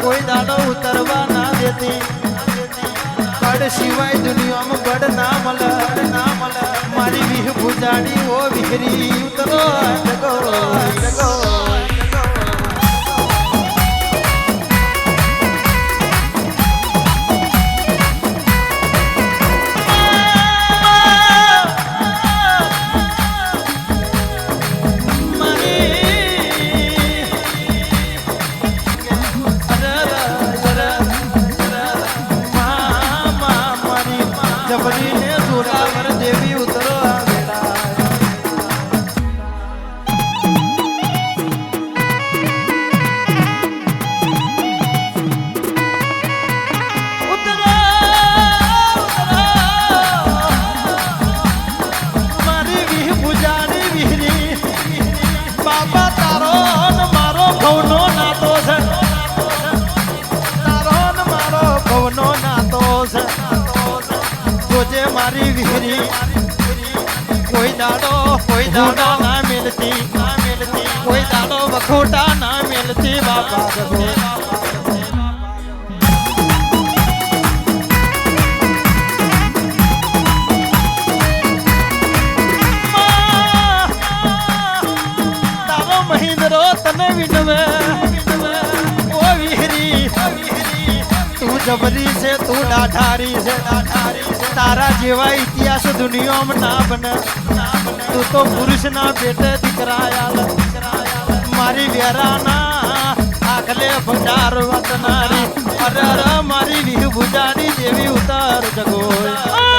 કોઈ દાડો ઉતરવા ના દેતી કડ સિવાય દુનિયામાં બડ ના મળે મારી વિહ ભુજાડી ઓ વિહરી ઉતરો જગો જગો દેવી ઉતરો મારી વિહ ભુજાની વિહરી બાપા તારો ને મારો ભવનો નાતો છે તારો ને મારો ભવનો નાતો છે જોજે મારી વિહરી કોઈ દાડો ના મિલતી કોઈ દાડો વખોટા ના મિલતી બાપા જગો તારો મહિન્દ્રો તને વિનવે ઓ વિહરી તું જબરી છે તું ડાઠારી છે તારા જેવા ઇતિહાસ દુનિયામાં ના બને તું તો પુરુષ ના પેટે દીકરાયા મારી વેરાના આખલે ભંડાર વતનારી અરે મારી વિહ ભુજાની જેવી ઉતાર જગો